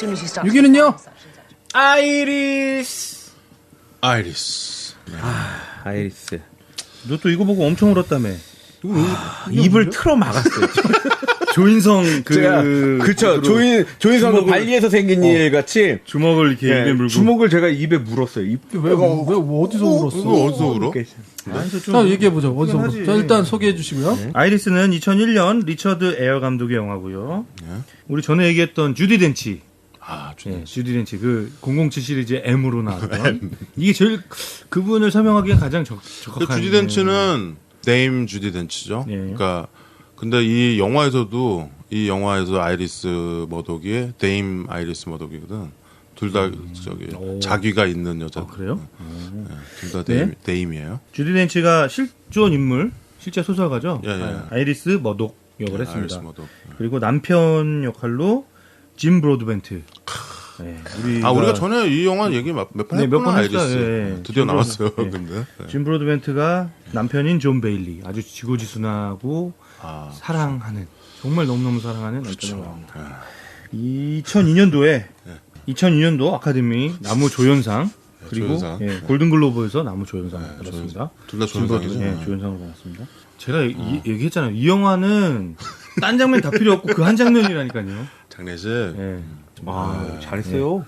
6위는요? 아이리스. 아이리스. 너 또 이거 보고 엄청 울었다며. 입을 틀어 막았어요. 조인성 그쵸. 조인성 발리에서 생긴 일 같이 주먹을 이렇게 입에 물고. 주먹을 제가 입에 물었어요. 왜 어디서 울었어? 이거 어디서 울어? 자, 얘기해보죠. 어디서 울어? 자, 일단 소개해 주시고요. 네. 아이리스는 2001년 리처드 에어 감독의 영화고요. 네. 우리 전에 얘기했던 주디 덴치. 주디 주디 덴치. 그 007 시리즈의 M으로 나왔던. 이게 제일 그분을 설명하기엔 가장 적합한. 주디 덴치는 네임 주디 덴치죠. 네. 그러니까 근데 이 영화에서도 이 영화에서 아이리스 머독이 데임 아이리스 머독이거든. 둘 다 자귀가 있는 여자. 그래요? 둘 다 네? 데임이에요. 주디 덴치가 실존 인물, 실제 소설가죠. 예. 아이리스 머독 역을 했습니다. 아이리스 머독. 그리고 남편 역할로 짐 브로드벤트. 네, 우리가 전에 이 영화 얘기 몇 번 했구나. 아이리스. 했어요. 드디어 나왔어요. 근데 짐 브로드벤트가 남편인 존 베일리. 아주 지고지순하고 사랑하는, 정말 너무너무 사랑하는 남편을 나옵니다. 2002년도 아카데미 나무 조연상, 그리고 조연상. 골든글로브에서 나무 조연상을 받았습니다. 둘 다 조연상이죠. 조연상을 받았습니다. 제가 얘기했잖아요. 이 영화는 딴 장면 다 필요 없고 그 한 장면이라니까요. 장례식. 잘했어요.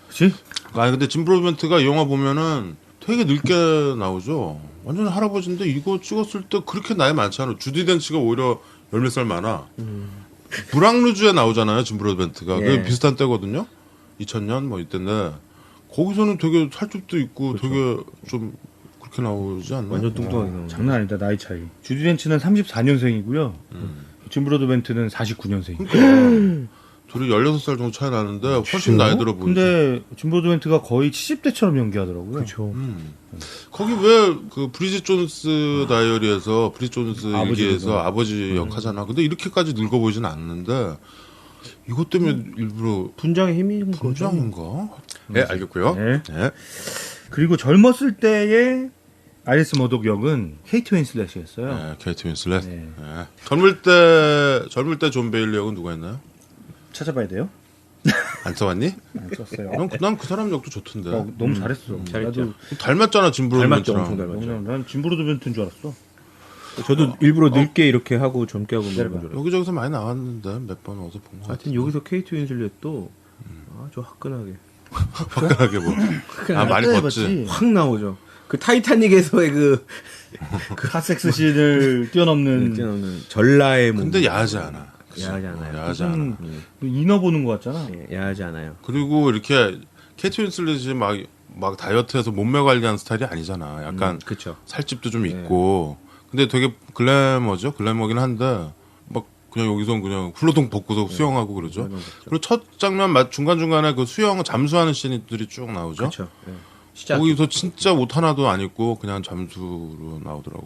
그렇지? 근데 짐 브로드벤트가 이 영화 보면은 되게 늙게 나오죠. 완전 할아버지인데 이거 찍었을 때 그렇게 나이 많지 않아. 주디 덴치가 오히려 열 몇 살 많아. 브랑루즈에 나오잖아요, 짐 브로드벤트가. 그게 비슷한 때거든요. 2000년 뭐 이때인데 거기서는 되게 살집도 있고 되게 좀 그렇게 나오지 않나? 완전 뚱뚱하게 나오네. 장난 아니다, 나이 차이. 주디 덴치는 34년생이고요. 짐 브로드벤트는 49년생이고. 그러니까 둘이 16살 정도 차이 나는데 훨씬 나이 들어 보이죠. 근데 짐 브로드벤트가 거의 70대처럼 연기하더라고요. 그렇죠. 거기 왜 그 브리짓 존스 다이어리에서 브리짓 존스 일기에서 아버지 역하잖아. 근데 이렇게까지 늙어 보이진 않는데 이것 때문에 일부러 분장의 힘이 분장인가? 네, 알겠고요. 네. 네. 그리고 젊었을 때의 아이리스 머독 역은 케이트 윈슬렛이었어요. 네, 케이트 윈슬렛. 네. 네. 젊을 때 존 베일리 역은 누가 했나요? 찾아봐야 돼요. 안 써봤니? 안 썼어요. 난 그 사람 역도 좋던데. 너무 잘했어. 잘했죠. 닮았잖아, 짐 닮았죠. 브로드벤트랑. 엄청 닮았죠. 난 짐 브로드벤트인 줄 알았어. 저도 일부러 늙게 이렇게 하고 젊게 하고 뭐 이런 줄 여기저기서 많이 나왔는데 몇 번 어디서 본 거 같아. 하여튼 여기서 케이트 윈슬렛도 아주 화끈하게 화끈하게 뭐. 많이 벗지. 확 나오죠. 그 타이타닉에서의 그 핫섹스 씬을 뛰어넘는 뛰어넘는 전라의 몸. 근데 야하지 않아. 야하지 않아요. 야하지 않아. 인어 보는 것 같잖아. 야하지 않아요. 그리고 이렇게 케이트 윈슬렛이 막 다이어트해서 몸매 관리하는 스타일이 아니잖아. 약간 그쵸. 살집도 좀 있고. 근데 되게 글래머긴 한데 막 그냥 여기서 그냥 훌러덩 벗고서 수영하고 그러죠. 그리고 첫 장면 중간중간에 그 수영 잠수하는 씬들이 쭉 나오죠. 그렇죠. 시작. 거기서 진짜 옷 하나도 안 입고 그냥 잠수로 나오더라고.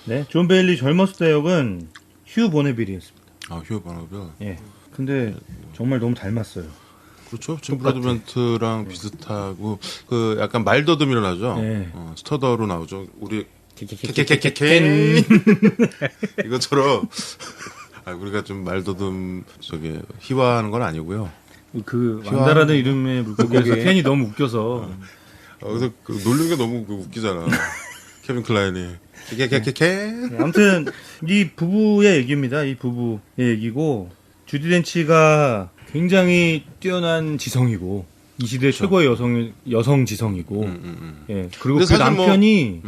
네, 존 베일리 젊었을 때 역은 휴 보네빌이었습니다. 휴 버너빌. 예. 근데 정말 너무 닮았어요. 그렇죠. 짐 브로드벤트랑 비슷하고 그 약간 말더듬이라 하죠. 네. 스터더로 나오죠. 우리 케케케케케 이것처럼 우리가 좀 말더듬 희화하는 건 아니고요. 그 완다라는 이름의 물고기에서 캔이 너무 웃겨서 그래서 그 놀리는 게 너무 웃기잖아. 케빈 클라인이 케케케케케. 아무튼 이 부부의 얘기입니다. 이 부부의 얘기고 주디 덴치가 굉장히 뛰어난 지성이고 이 시대 최고의 여성 지성이고 예 그리고 그 남편이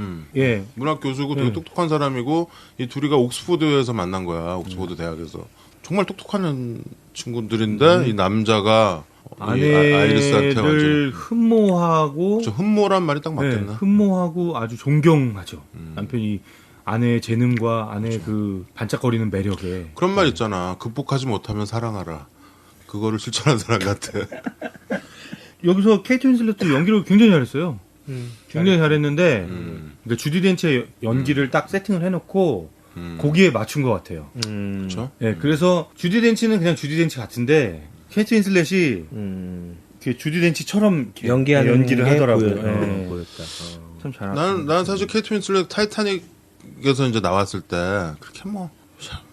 문학 교수고 되게 똑똑한 사람이고 이 둘이가 옥스포드에서 만난 거야. 옥스포드 대학에서 정말 똑똑한 친구들인데 이 남자가 아이리스한테 아내를 흠모하고 흠모란 말이 딱 맞겠나? 흠모하고 아주 존경하죠. 남편이 아내의 재능과 아내의 그 반짝거리는 매력에 그런 말 있잖아. 극복하지 못하면 사랑하라. 그거를 실천한 사람 같아. 여기서 케이트 윈슬렛도 연기를 굉장히 잘했어요. 굉장히 잘했는데 그러니까 주디 덴치의 연기를 딱 세팅을 해놓고 거기에 맞춘 것 같아요. 그렇죠? 네, 그래서 주디 덴치는 그냥 주디 덴치 같은데 케이트 윈슬렛이 주디 덴치처럼 연기를 하더라고요. 보였다. 참 잘하고. 난 사실 케이트 윈슬렛 타이타닉에서 이제 나왔을 때 그렇게 뭐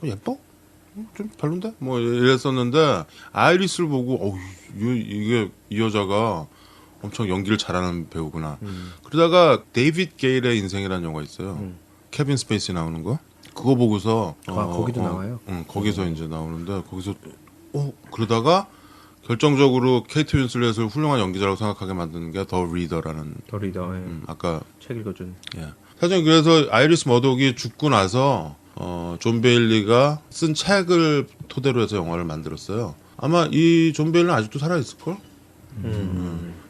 예뻐? 좀 별론데? 뭐 이랬었는데 아이리스를 보고 이게 이 여자가 엄청 연기를 잘하는 배우구나. 그러다가 데이빗 게일의 인생이라는 영화 있어요. 케빈 스페이시 나오는 거. 그거 보고서 거기도 나와요? 응, 거기서 이제 나오는데 거기서 그러다가 결정적으로 케이트 윈슬렛을 훌륭한 연기자라고 생각하게 만드는 게 더 리더라는 더 리더. 예. 아까 책 읽어준. 예. 사실 그래서 아이리스 머독이 죽고 나서 존 베일리가 쓴 책을 토대로 해서 영화를 만들었어요. 아마 이 존 베일리는 아직도 살아 있을 걸.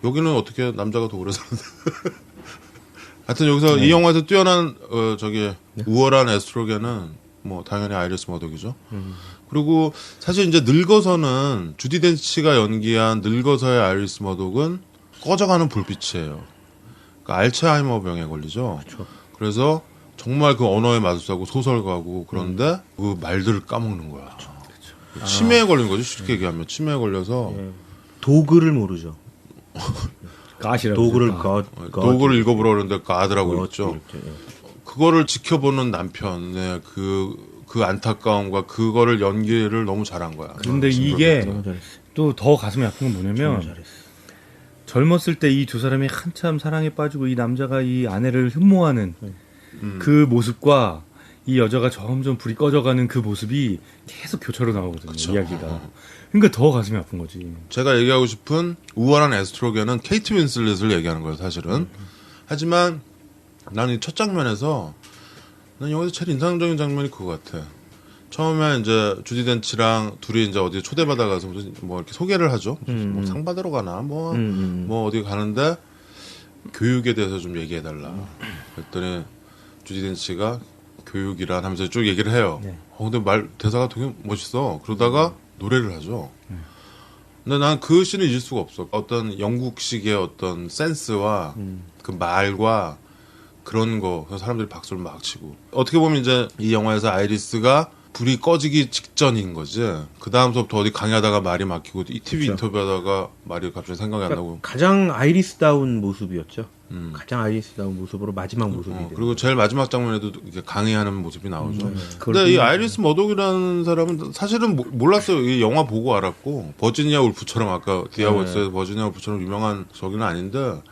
여기는 어떻게 남자가 더 오래 사는데. 하여튼 여기서 이 영화에서 뛰어난 우월한 에스트로겐은 뭐 당연히 아이리스 머독이죠. 그리고 사실 이제 늙어서는 주디 덴치가 연기한 늙어서의 아이리스 머독은 꺼져가는 불빛이에요. 그러니까 알츠하이머 병에 걸리죠. 그쵸. 그래서 정말 그 언어의 마술사고 소설가고 그런데 그 말들을 까먹는 거야. 치매에 걸린 거죠. 쉽게 얘기하면 치매에 걸려서 도그를 모르죠. 가시라고. 도그를 도구를 읽어보라 그러는데 가드라고 있죠. 이렇게, 예. 그거를 지켜보는 남편의 그 안타까움과 그거를 연기를 너무 잘한 거야. 근데 이게 너무 잘했어. 또 더 가슴이 아픈 건 너무 뭐냐면 잘했어. 젊었을 때 이 두 사람이 한참 사랑에 빠지고 이 남자가 이 아내를 흠모하는 그 모습과 이 여자가 점점 불이 꺼져가는 그 모습이 계속 교차로 나오거든요. 그쵸. 이야기가. 그러니까 더 가슴이 아픈 거지. 제가 얘기하고 싶은 우월한 에스트로겐은 케이트 윈슬렛을 얘기하는 거예요, 사실은. 하지만 나는 이 첫 장면에서 난 영화에서 제일 인상적인 장면이 그거 같아. 처음에 이제 주디 덴치랑 둘이 이제 어디 초대받아가서 무슨 뭐 이렇게 소개를 하죠. 뭐 상 받으러 가나 뭐 어디 가는데 교육에 대해서 좀 얘기해달라. 그랬더니 주디 덴치가 교육이란 하면서 쭉 얘기를 해요. 네. 근데 대사가 되게 멋있어. 그러다가 노래를 하죠. 근데 난 그 씬을 잊을 수가 없어. 어떤 영국식의 어떤 센스와 그 말과 그런 거, 그래서 사람들이 박수를 막 치고. 어떻게 보면 이제 이 영화에서 아이리스가 불이 꺼지기 직전인 거지. 그 다음서부터 어디 강의하다가 말이 막히고, 이 TV 그쵸. 인터뷰하다가 말이 갑자기 생각이 안 나고. 가장 아이리스다운 모습이었죠. 가장 아이리스다운 모습으로 마지막 모습이. 그리고 제일 마지막 장면에도 이렇게 강의하는 모습이 나오죠. 그걸 근데 이 아이리스 머독이라는 사람은 사실은 몰랐어요. 이 영화 보고 알았고, 버지니아 울프처럼 아까 디아워스에서 버지니아 울프처럼 유명한 저기는 아닌데,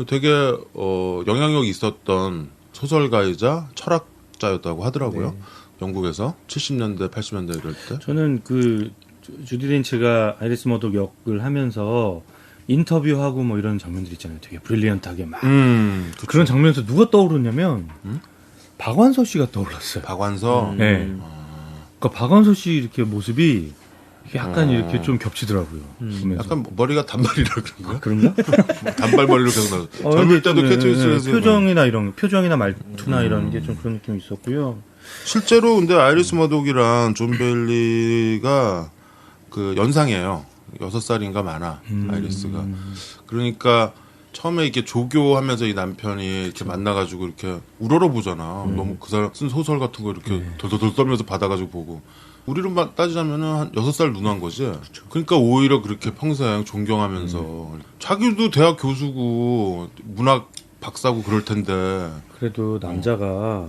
되게 영향력이 있었던 소설가이자 철학자였다고 하더라고요. 네. 영국에서 70년대, 80년대 이럴 때. 저는 그 주디 덴치가 아이리스 머독 역을 하면서 인터뷰하고 뭐 이런 장면들 있잖아요. 되게 브릴리언트하게 막 그런 장면에서 누가 떠오르냐면 박완서 씨가 떠올랐어요. 박완서. 네. 그러니까 박완서 씨 이렇게 모습이 약간 이렇게 좀 겹치더라고요. 보면서. 약간 머리가 단발이라 그런가? 그런가? 단발머리로 계속 나서. 젊을 때도 네, 케이트 윈슬렛이 표정이나 이런 표정이나 말투나 이런 게 좀 그런 느낌이 있었고요. 실제로 근데 아이리스 머독이랑 존 베일리가 그 연상이에요. 6살인가 많아. 아이리스가. 그러니까 처음에 이렇게 조교하면서 이 남편이 이렇게 만나가지고 이렇게 우러러 보잖아. 너무 그 사람 쓴 소설 같은 거 이렇게 덜덜덜 떨면서 받아가지고 보고. 우리로 따지자면은 한 6살 누나인 거지. 그러니까 오히려 그렇게 평생 존경하면서 자기도 대학 교수고 문학 박사고 그럴 텐데. 그래도 남자가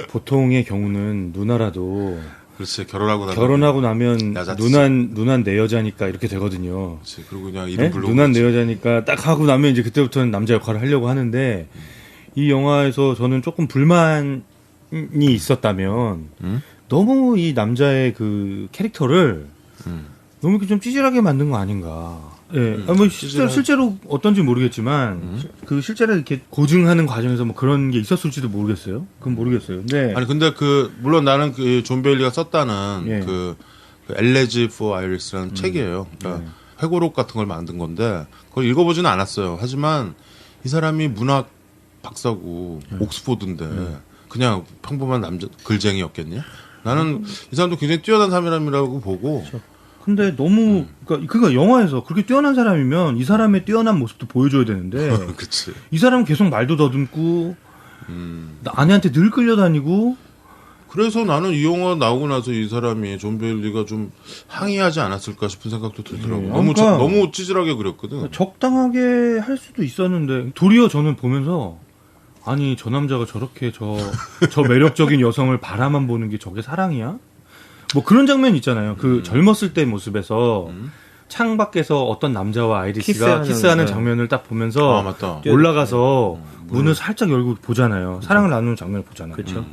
보통의 경우는 누나라도 그렇지 결혼하고 나면 여자지. 누난 내 여자니까 이렇게 되거든요. 그렇지. 그리고 그냥 이름 네? 부르고 누난 내 그렇지. 여자니까 딱 하고 나면 이제 그때부터는 남자 역할을 하려고 하는데 이 영화에서 저는 조금 불만이 있었다면 너무 이 남자의 그 캐릭터를 너무 이렇게 좀 찌질하게 만든 거 아닌가. 예. 뭐 실제로 어떤지 모르겠지만 그 실제로 이렇게 고증하는 과정에서 뭐 그런 게 있었을지도 모르겠어요. 그건 모르겠어요. 근데 아니 근데 물론 나는 그 존 베일리가 썼다는 예. 그 엘레지 포 아이리스라는 책이에요. 그러니까 회고록 같은 걸 만든 건데 그걸 읽어보지는 않았어요. 하지만 이 사람이 문학 박사고 옥스포드인데 그냥 평범한 남자 글쟁이였겠니? 나는 이 사람도 굉장히 뛰어난 사람이라고 보고. 근데 너무 그러니까 영화에서 그렇게 뛰어난 사람이면 이 사람의 뛰어난 모습도 보여줘야 되는데 그치. 이 사람은 계속 말도 더듬고 아내한테 늘 끌려다니고. 그래서 나는 이 영화 나오고 나서 이 사람이 존 베일리가 좀 항의하지 않았을까 싶은 생각도 들더라고. 그러니까 너무 찌질하게 그렸거든. 적당하게 할 수도 있었는데 도리어 저는 보면서 아니 저 남자가 저렇게 저 매력적인 여성을 바라만 보는 게 저게 사랑이야? 뭐 그런 장면 있잖아요. 그 젊었을 때 모습에서 창 밖에서 어떤 남자와 아이리스가 키스하는 장면을 딱 보면서 아, 맞다. 올라가서 문을 살짝 열고 보잖아요. 사랑을 나누는 장면을 보잖아요. 그렇죠.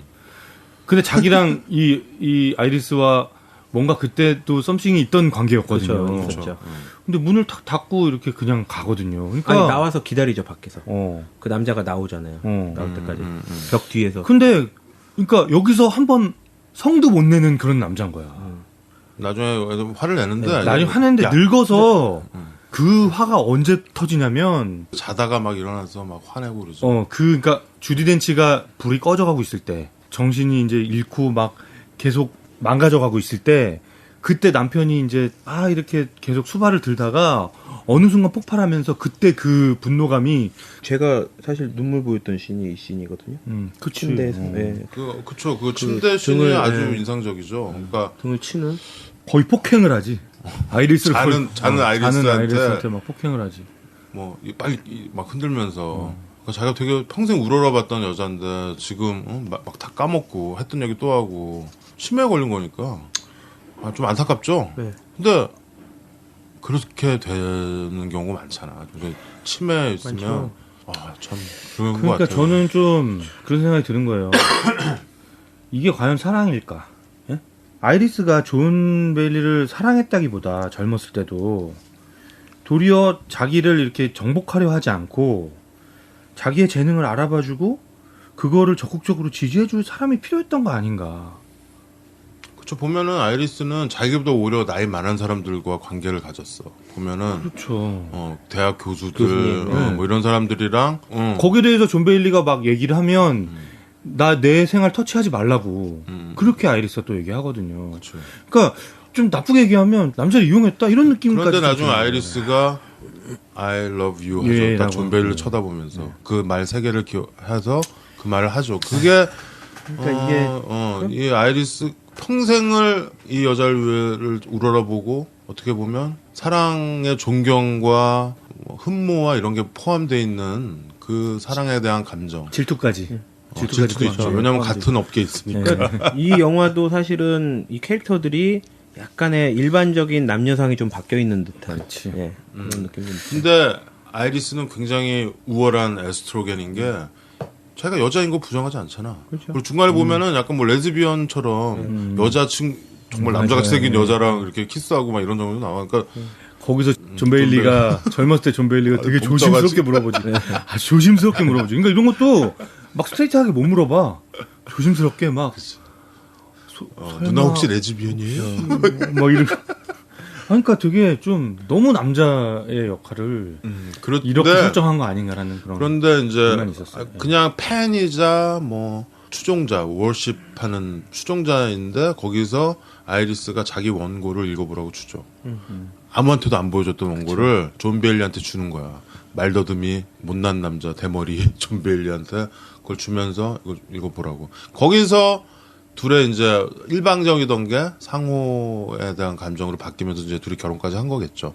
근데 자기랑 이 아이리스와 뭔가 그때도 썸씽이 있던 관계였거든요. 그렇죠. 있었죠. 근데 문을 탁 닫고 이렇게 그냥 가거든요. 그러니까 아니 나와서 기다리죠 밖에서. 어. 그 남자가 나오잖아요. 나올 때까지 벽 뒤에서. 근데 그러니까 여기서 한번 성도 못 내는 그런 남자인 거야. 나중에 화를 내는데 나중에 화내는데 야, 늙어서 그 화가 언제 터지냐면 자다가 막 일어나서 막 화내고 그러죠. 그러니까 주디 덴치가 불이 꺼져가고 있을 때 정신이 이제 잃고 막 계속 망가져가고 있을 때 그때 남편이 이제 이렇게 계속 수발을 들다가 어느 순간 폭발하면서 그때 그 분노감이 제가 사실 눈물 보였던 씬이 이 씬이거든요. 그치. 침대에서 예. 그쵸. 그 침대 씬이 등을, 아주 예. 인상적이죠. 그러니까 등을 치는. 거의 폭행을 하지. 아이리스를 자는 아이리스한테 막 폭행을 하지. 뭐 빨리 막 흔들면서 그러니까 자기가 되게 평생 우러러봤던 여잔데 지금 막 다 까먹고 했던 얘기 또 하고 치매에 걸린 거니까 좀 안타깝죠. 네. 근데 그렇게 되는 경우가 많잖아. 그게 치매에 있으면 참 그런 것 그러니까 같아요. 저는 좀 그런 생각이 드는 거예요. 이게 과연 사랑일까? 예? 아이리스가 존 베일리를 사랑했다기보다 젊었을 때도 도리어 자기를 이렇게 정복하려 하지 않고 자기의 재능을 알아봐주고 그거를 적극적으로 지지해줄 사람이 필요했던 거 아닌가. 그쵸. 보면은 아이리스는 자기보다 오히려 나이 많은 사람들과 관계를 가졌어. 보면은 그렇죠. 대학 교수들 교수님, 뭐 이런 사람들이랑 거기에 대해서 존 베일리가 막 얘기를 하면 나 내 생활 터치하지 말라고 그렇게 아이리스가 또 얘기하거든요. 그쵸. 그러니까 좀 나쁘게 얘기하면 남자를 이용했다 이런 느낌까지. 그런데 나중에 좀 들어요. 아이리스가 I love you 하죠. 예, 딱 존 라고. 베일리를 쳐다보면서 그 말 세 개를 해서 그 말을 하죠. 그게 그러니까 이 아이리스 평생을 이 여자를 우러러보고 어떻게 보면 사랑의 존경과 뭐 흠모와 이런 게 포함되어 있는 그 사랑에 대한 감정. 질투까지. 질투도 있죠. 왜냐면 같은 업계에 있으니까. 이 영화도 사실은 이 캐릭터들이 약간의 일반적인 남녀상이 좀 바뀌어 있는 듯한 예, 그런 느낌이 좀 있어요. 근데 아이리스는 굉장히 우월한 에스트로겐인 게 자기가 여자인 거 부정하지 않잖아. 그리고 중간에 보면은 약간 뭐 레즈비언처럼 여자층 정말 남자같이 생긴 여자랑 이렇게 키스하고 막 이런 장면도 나와. 그러니까 거기서 존 베일리가 젊었을 때 존 베일리가 되게 조심스럽게 물어보지. 조심스럽게 물어보지. 그러니까 이런 것도 막 스트레이트하게 못 물어봐. 조심스럽게 막 누나 혹시 레즈비언이에요? 막 이런. 그러니까 되게 좀 너무 남자의 역할을 이렇게 설정한 거 아닌가라는 그런. 그런데 이제 불만이 있었어요. 그냥 팬이자 뭐 추종자, 월십하는 추종자인데 거기서 아이리스가 자기 원고를 읽어보라고 주죠. 아무한테도 안 보여줬던 원고를 존 베일리한테 주는 거야. 말더듬이 못난 남자 대머리 존 베일리한테 그걸 주면서 이거 읽어보라고. 거기서 둘의 이제 일방적이던 게 상호에 대한 감정으로 바뀌면서 이제 둘이 결혼까지 한 거겠죠.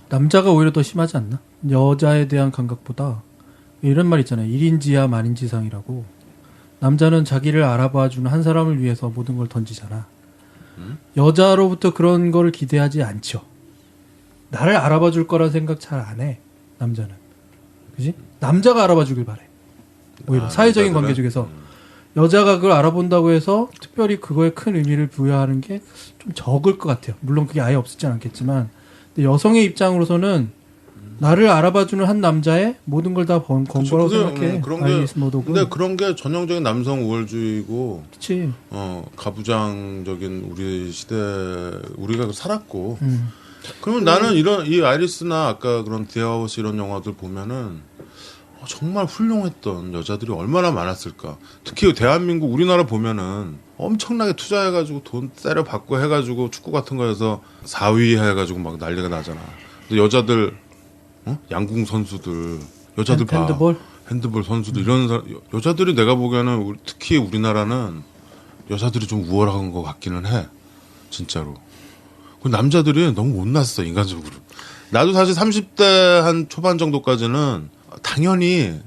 남자가 오히려 더 심하지 않나? 여자에 대한 감각보다 이런 말 있잖아요. 1인지하 만인지상이라고. 남자는 자기를 알아봐주는 한 사람을 위해서 모든 걸 던지잖아. 여자로부터 그런 거를 기대하지 않죠. 나를 알아봐줄 거란 생각 잘 안 해. 남자는. 그지? 남자가 알아봐주길 바래. 오히려 사회적인 남자들은? 관계 중에서 여자가 그걸 알아본다고 해서 특별히 그거에 큰 의미를 부여하는 게 좀 적을 것 같아요. 물론 그게 아예 없었진 않겠지만, 근데 여성의 입장으로서는 나를 알아봐주는 한 남자의 모든 걸 다 건 거라고 생각해. 그런 아이리스 게 모독은. 근데 그런 게 전형적인 남성 우월주의고 그치. 가부장적인 우리 시대 우리가 살았고. 그러면 나는 이 아이리스나 아까 그런 디아워스 이런 영화들 보면은 정말 훌륭했던 여자들이 얼마나 많았을까. 특히 대한민국 우리나라 보면은 엄청나게 투자해가지고 돈 때려 받고 해가지고 축구 같은 거에서 4위 해가지고 막 난리가 나잖아. 근데 여자들 양궁 선수들 여자들 봐. 핸드볼 선수들 이런 여자들이 내가 보기에는 특히 우리나라는 여자들이 좀 우월한 것 같기는 해. 진짜로. 그 남자들이 너무 못났어 인간적으로. 나도 사실 30대 한 초반 정도까지는 당연히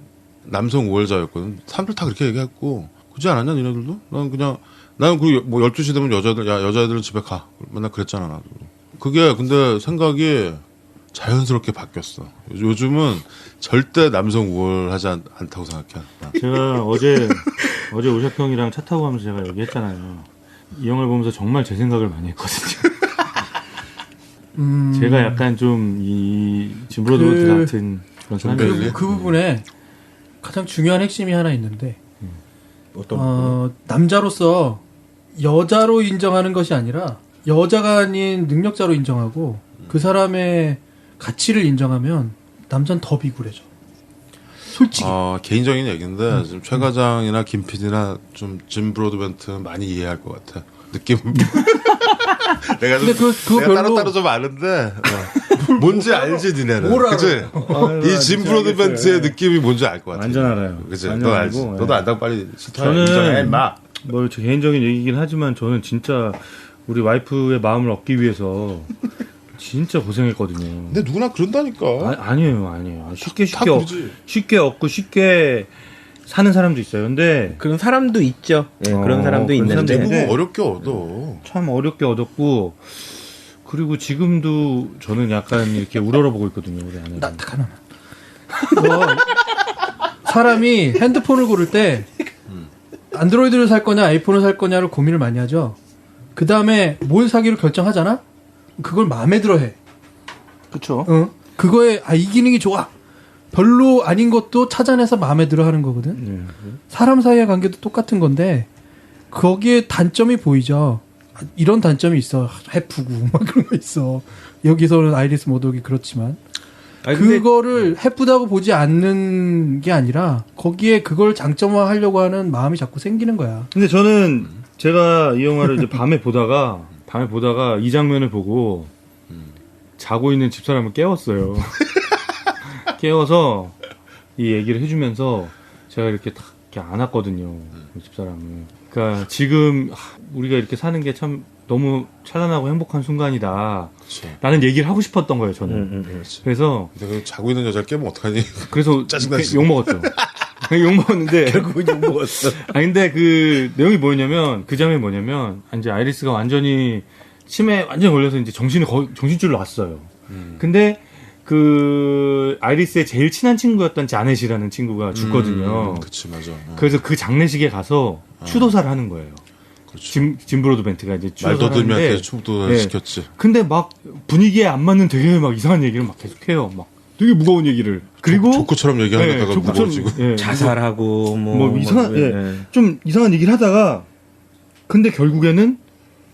남성 우월자였거든. 사람들 다 그렇게 얘기했고 그렇지 않았냐 니네들도? 난 그냥 나는 뭐 12시 되면 여자애들은 집에 가. 맨날 그랬잖아, 나도. 그게 근데 생각이 자연스럽게 바뀌었어. 요즘은 절대 남성 우월하지 않다고 생각해. 난. 제가 어제 오샵 형이랑 차 타고 가면서 제가 얘기했잖아요. 이 영화를 보면서 정말 제 생각을 많이 했거든요. 제가 약간 좀 이 짐브로드 같은 그런 사람이 그 부분에 가장 중요한 핵심이 하나 있는데 남자로서 여자로 인정하는 것이 아니라 여자가 아닌 능력자로 인정하고 그 사람의 가치를 인정하면 남자는 더 비굴해져. 솔직히. 개인적인 얘기인데 지금 최 과장이나 김 PD나 좀 짐 브로드벤트는 많이 이해할 것 같아. 느낌. 내가 좀 근데 그거 내가 별로- 따로따로 좀 아는데 뭔지 알지 니네는. 뭘 알아? 그치? 이 짐 브로드벤트의 느낌이 뭔지 알 것 같아. 완전 알아요. 그치? 완전 너 알지? 알고, 너도 예. 안다고 빨리 저는 인정해 임마. 뭐 제 개인적인 얘기긴 하지만 저는 진짜 우리 와이프의 마음을 얻기 위해서 진짜 고생했거든요. 근데 누구나 그런다니까. 아니에요. 쉽게 다 그러지. 쉽게 얻고 쉽게 사는 사람도 있어요. 근데 그런 사람도 있죠. 예, 그런 사람도 그런 있는데 사람도 대부분 네. 어렵게 얻어. 참 어렵게 얻었고 그리고 지금도 저는 약간 이렇게 우러러보고 있거든요. 우리 아내를. 딱 하나만. 사람이 핸드폰을 고를 때 안드로이드를 살 거냐 아이폰을 살 거냐를 고민을 많이 하죠. 그 다음에 뭘 사기로 결정하잖아? 그걸 마음에 들어 해. 그쵸? 그거에 이 기능이 좋아. 별로 아닌 것도 찾아내서 마음에 들어 하는 거거든. 네. 사람 사이의 관계도 똑같은 건데 거기에 단점이 보이죠. 이런 단점이 있어. 해프고 막 그런 거 있어. 여기서는 아이리스 모독이 그렇지만 아니, 근데 그거를 해프다고 보지 않는 게 아니라 거기에 그걸 장점화하려고 하는 마음이 자꾸 생기는 거야. 근데 저는 제가 이 영화를 이제 밤에 보다가 이 장면을 보고 자고 있는 집사람을 깨웠어요. 깨워서 이 얘기를 해주면서 제가 이렇게 딱 이렇게 안았거든요. 그 집사람을. 그러니까 지금 우리가 이렇게 사는 게 참 너무 찬란하고 행복한 순간이다. 그치. 라는 얘기를 하고 싶었던 거예요, 저는. 그렇지. 그래서 근데 그 자고 있는 여자를 깨면 어떡하니? 짜증나지. 욕 먹었죠. 욕 먹었는데. 결국은 욕 먹었어. 근데 그 내용이 뭐냐면, 그 장면이 뭐냐면, 이제 아이리스가 완전히 치매에 완전히 걸려서 이제 정신줄로 왔어요. 근데 그 아이리스의 제일 친한 친구였던 자넷이라는 친구가 죽거든요. 그치, 맞아. 그래서 그 장례식에 가서 추도사를 하는 거예요. 그렇지. 짐 브로드벤트가 이제 추도사를 말더듬이한테 하는데, 춤도 네. 시켰지. 근데 막 분위기에 안 맞는 되게 막 이상한 얘기를 막 계속해요. 막 되게 무거운 얘기를. 그리고 조커처럼 얘기하다가 조커처럼, 무거워지고. 예, 자살하고 뭐 이상한 예. 좀 이상한 얘기를 하다가 근데 결국에는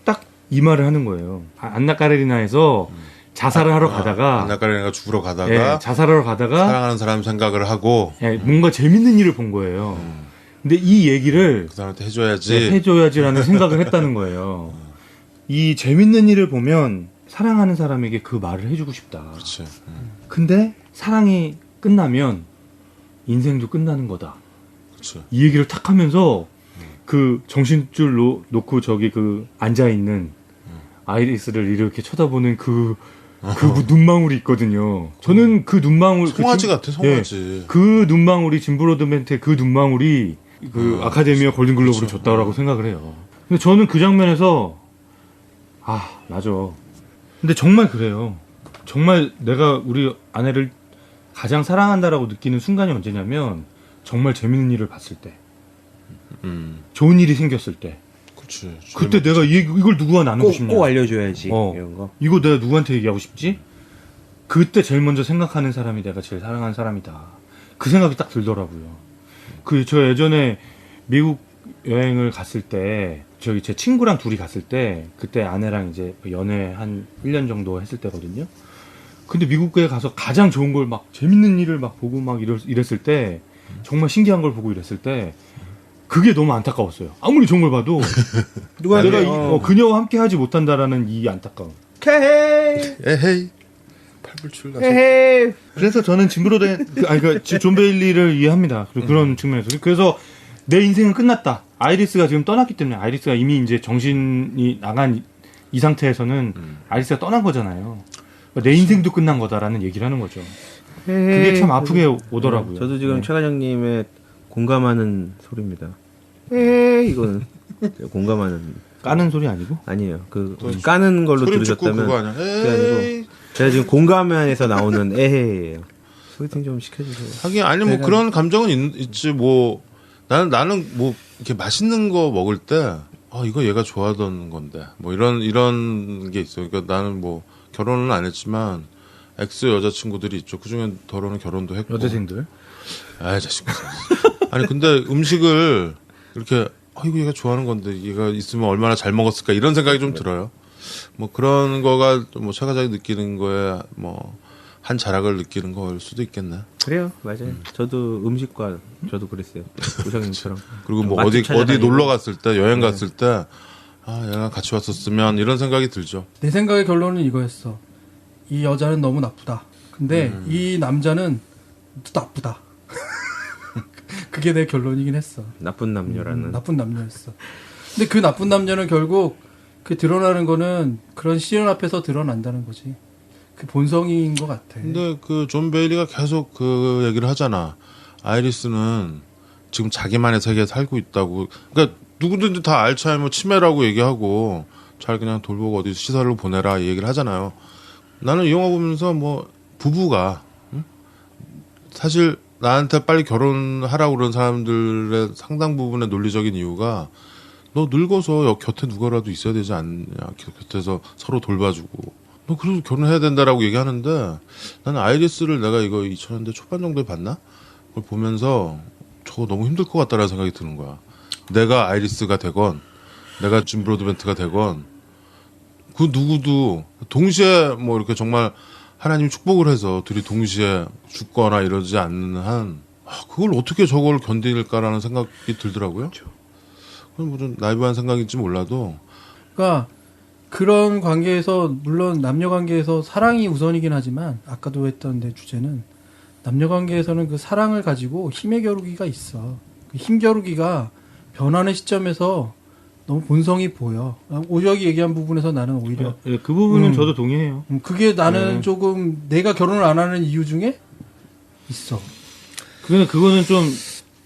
딱 이 말을 하는 거예요. 안나 까레리나에서 자살을 하러 가다가 안나까리가 죽으러 가다가 예, 자살하러 가다가 사랑하는 사람 생각을 하고 예, 뭔가 재밌는 일을 본 거예요. 근데 이 얘기를 그 사람한테 해줘야지. 해줘야지라는 생각을 했다는 거예요. 이 재밌는 일을 보면 사랑하는 사람에게 그 말을 해주고 싶다. 그렇지. 근데 사랑이 끝나면 인생도 끝나는 거다. 그렇지. 이 얘기를 탁 하면서 그 정신줄 놓고 저기 그 앉아있는 아이리스를 이렇게 쳐다보는 그 눈망울이 있거든요. 저는 그 눈망울. 송아지 같아, 송아지. 그 눈망울이 짐브로드멘트의 그 눈망울이 그 아카데미아 골든글로브를 줬다라고 생각을 해요. 근데 저는 그 장면에서 맞아. 근데 정말 그래요. 정말 내가 우리 아내를 가장 사랑한다라고 느끼는 순간이 언제냐면 정말 재밌는 일을 봤을 때, 좋은 일이 생겼을 때, 그렇지. 그때 내가 이걸 누구와 나누고 싶냐? 꼭 알려줘야지 어. 이런 거. 이거 내가 누구한테 얘기하고 싶지? 그때 제일 먼저 생각하는 사람이 내가 제일 사랑하는 사람이다. 그 생각이 딱 들더라고요. 저 예전에 미국 여행을 갔을 때, 제 친구랑 둘이 갔을 때, 그때 아내랑 이제 연애 한 1년 정도 했을 때거든요. 근데 미국에 가서 가장 좋은 걸 막, 재밌는 일을 막 보고 막 이랬을 때, 정말 신기한 걸 보고 이랬을 때, 그게 너무 안타까웠어요. 아무리 좋은 걸 봐도, 내가 그녀와 함께 하지 못한다라는 이 안타까움. 에헤이. 팔불출 나서. 그래서 저는 존 베일리를 이해합니다. 그런 측면에서. 그래서 내 인생은 끝났다. 아이리스가 지금 떠났기 때문에, 아이리스가 이미 이제 정신이 나간 이 상태에서는 아이리스가 떠난 거잖아요. 내 인생도 끝난 거다라는 얘기를 하는 거죠. 그게 참 아프게 오더라고요. 저도 지금 최 과장님의 공감하는 소리입니다. 이거는 공감하는 까는 소리 아니고? 아니에요. 그 까는 걸로 소림 축구 들으셨다면 그거 아니야? 그게 아니고 제가 지금 공감에서 나오는 에헤이예요. 소개팅 좀 시켜주세요. 하긴 아니 뭐 그런 감정은 있지 뭐 나는 뭐 이렇게 맛있는 거 먹을 때 이거 얘가 좋아하던 건데 뭐 이런 게 있어요. 그러니까 나는 뭐 결혼은 안 했지만 엑스 여자친구들이 있죠. 그중에 더러는 결혼도 했고. 여대생들? 아이 자식. 아니 근데 음식을 이렇게 이거 얘가 좋아하는 건데 얘가 있으면 얼마나 잘 먹었을까 이런 생각이 좀 들어요. 뭐 그런 거가 뭐 최가장이 느끼는 거에 뭐 한 자락을 느끼는 거일 수도 있겠네. 그래요, 맞아요. 저도 음식과 저도 그랬어요. 우상님처럼. 그리고 뭐 맛집 어디 찾아다니고. 놀러 갔을 때 여행 갔을 때 얘가 같이 왔었으면 이런 생각이 들죠. 내 생각의 결론은 이거였어. 이 여자는 너무 나쁘다. 근데 이 남자는 또 나쁘다. 그게 내 결론이긴 했어. 나쁜 남녀라는. 나쁜 남녀였어. 근데 그 나쁜 남녀는 결국 그 드러나는 거는 그런 시련 앞에서 드러난다는 거지. 그 본성인 것 같아. 근데 그 존 베일리가 계속 그 얘기를 하잖아. 아이리스는 지금 자기만의 세계에 살고 있다고. 그러니까 누구든지 다 알츠하이머 치매라고 얘기하고 잘 그냥 돌보고 어디 시설로 보내라 이 얘기를 하잖아요. 나는 이 영화 보면서 뭐 부부가 사실 나한테 빨리 결혼하라고 그런 사람들의 상당 부분의 논리적인 이유가 너 늙어서 곁에 누가라도 있어야 되지 않냐. 곁에서 서로 돌봐주고. 너 그래도 결혼해야 된다라고 얘기하는데 나는 아이리스를 내가 이거 2000년대 초반 정도에 봤나? 그걸 보면서 저거 너무 힘들 것 같다라는 생각이 드는 거야. 내가 아이리스가 되건 내가 짐 브로드벤트가 되건 그 누구도 동시에 뭐 이렇게 정말 하나님이 축복을 해서 둘이 동시에 죽거나 이러지 않는 한 그걸 어떻게 저걸 견딜까라는 생각이 들더라고요. 그건 무슨 나이브한 생각인지 몰라도 그러니까 그런 관계에서 물론 남녀 관계에서 사랑이 우선이긴 하지만 아까도 했던 내 주제는 남녀 관계에서는 그 사랑을 가지고 힘의 겨루기가 있어. 그 힘 겨루기가 변하는 시점에서 너무 본성이 보여. 오적이 얘기한 부분에서 나는 오히려 예, 그 부분은 저도 동의해요. 그게 나는 조금 내가 결혼을 안 하는 이유 중에 있어. 그거는 좀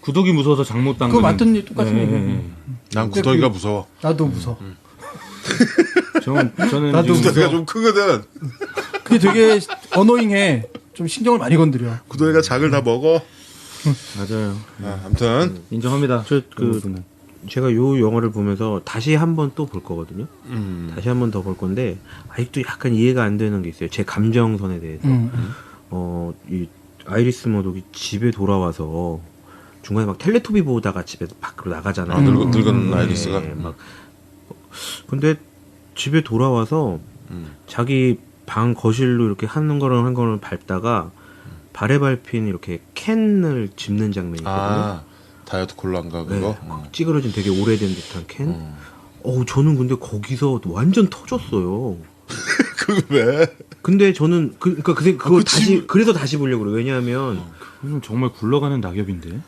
구독이 무서워서 장 못 당근. 그거 맞던 일 똑같은 얘기야. 난 구더기가 무서워. 나도 무서워. 저는 나도 지금 구더기가 좀 크거든. 그게 되게 어노잉해. 좀 신경을 많이 건드려. 구더기가 작을 다 먹어. 맞아요. 아무튼 인정합니다. 그 부분은. 제가 요 영화를 보면서 다시 한 번 또 볼 거거든요. 다시 한 번 더 볼 건데 아직도 약간 이해가 안 되는 게 있어요. 제 감정선에 대해서. 이 아이리스 머독이 집에 돌아와서 중간에 막 텔레토비 보다가 집에 밖으로 나가잖아요. 늙은 아이리스가. 막 근데 집에 돌아와서 자기 방 거실로 이렇게 한 거를 밟다가 발에 밟힌 이렇게 캔을 짚는 장면이 있거든요. 다이어트 콜라인가 그거? 네, 찌그러진 되게 오래된 듯한 캔. 저는 근데 거기서 완전 터졌어요. 그거 왜? 근데 저는 그래서 다시 보려고 그래요. 왜냐하면 그건 정말 굴러가는 낙엽인데.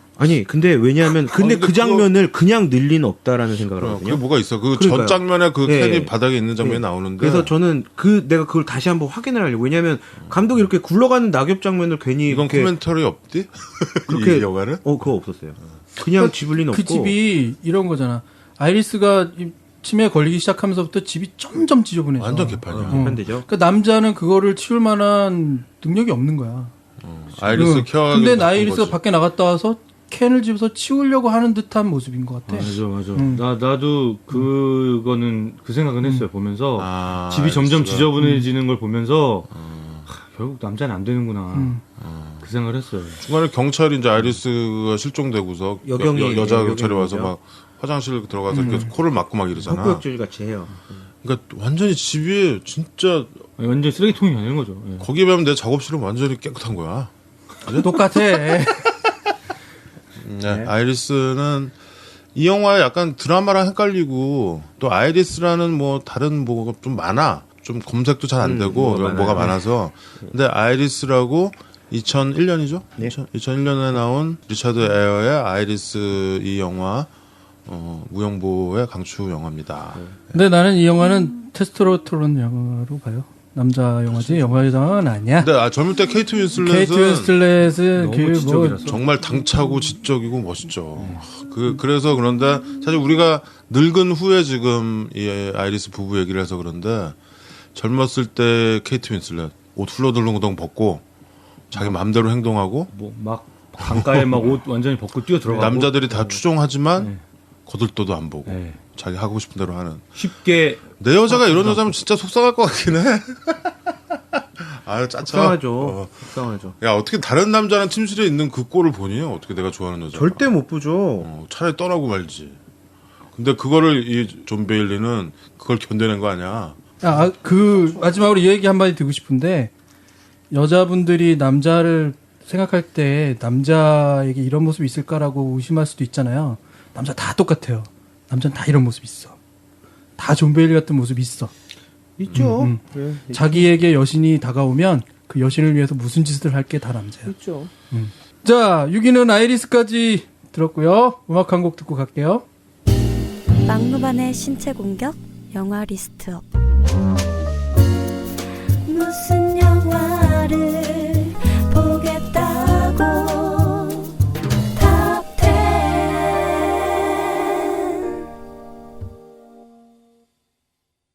근데 왜냐하면 근데 그 장면을 그냥 늘 리는 없다라는 생각을 그게 하거든요. 뭐가 있어? 그 그러니까요. 전 장면에 그 네. 캔이 바닥에 있는 장면이 나오는데. 그래서 저는 내가 그걸 다시 한번 확인을 하려고. 왜냐하면 감독이 이렇게 굴러가는 낙엽 장면을 괜히 이건 이렇게 코멘터리 없디? 그렇게 이 영화는? 그거 없었어요. 그냥 짚을 리는 그 없고. 집이 이런 거잖아. 아이리스가 이 치매에 걸리기 시작하면서부터 집이 점점 지저분해져. 완전 개판이야. 편되죠. 그 남자는 그거를 치울 만한 능력이 없는 거야. 아이리스 케어. 근데 아이리스가 밖에 나갔다 와서 캔을 집어서 치우려고 하는 듯한 모습인 것 같아. 맞아. 나도 그거는 그 생각은 했어요. 보면서 집이 점점 아이리스가. 지저분해지는 걸 보면서 결국 남자는 안 되는구나. 그 생각을 했어요. 중간에 경찰이 이제 아이리스가 실종되고서 여경이 여자 여경이 경찰이 와서 거죠. 막 화장실 들어가서 이렇게 코를 막고 막 이러잖아. 헛구역질 같이 해요. 그러니까 완전히 집이 진짜 완전 쓰레기통이 아닌 거죠. 예. 거기에 비하면 내 작업실은 완전히 깨끗한 거야. 똑같아. 네. 아이리스는 이 영화에 약간 드라마랑 헷갈리고 또 아이리스라는 뭐 다른 뭐가 좀 많아. 좀 검색도 잘 안 되고 뭐가 많아서. 근데 아이리스라고 2001년이죠? 네. 2001년에 나온 리차드 에어의 아이리스 이 영화 무영보의 강추 영화입니다. 근데 나는 이 영화는 테스토스테론 영화로 봐요. 남자 영화지 영화 여자는 아니야. 근데 젊을 때 케이트 윈슬렛은 케이트 윈슬렛은 너무 그 지적이라서. 정말 당차고 지적이고 멋있죠. 그래서 그런데 사실 우리가 늙은 후에 지금 이 아이리스 부부 얘기를 해서 그런데 젊었을 때 케이트 윈슬렛 옷 훌러덩훌러덩 벗고 자기 마음대로 행동하고 뭐 막 강가에 막 옷 완전히 벗고 뛰어 들어가고 남자들이 다 추종하지만 네. 거들떠도 안 보고 네. 자기 하고 싶은 대로 하는. 쉽게 내 여자가 이런 여자면 진짜 속상할 것 같긴 해. 아유 짜쳐. 속상하죠. 속상하죠. 야 어떻게 다른 남자랑 침실에 있는 그 꼴을 보니? 어떻게 내가 좋아하는 여자? 절대 못 보죠. 차라리 떠나고 말지. 근데 그거를 이 존 베일리는 그걸 견뎌낸 거 아니야? 그 마지막으로 이 얘기 한마디 드리고 싶은데 여자분들이 남자를 생각할 때 남자에게 이런 모습이 있을까라고 의심할 수도 있잖아요. 남자 다 똑같아요. 남자는 다 이런 모습 있어. 다 존 베일리 같은 모습 있어. 있죠. 네, 자기에게 여신이 다가오면 그 여신을 위해서 무슨 짓을 할 게 다 남자야. 있죠. 자, 6위는 아이리스까지 들었고요. 음악 한 곡 듣고 갈게요. 막무반의 신체 공격 영화 리스트업.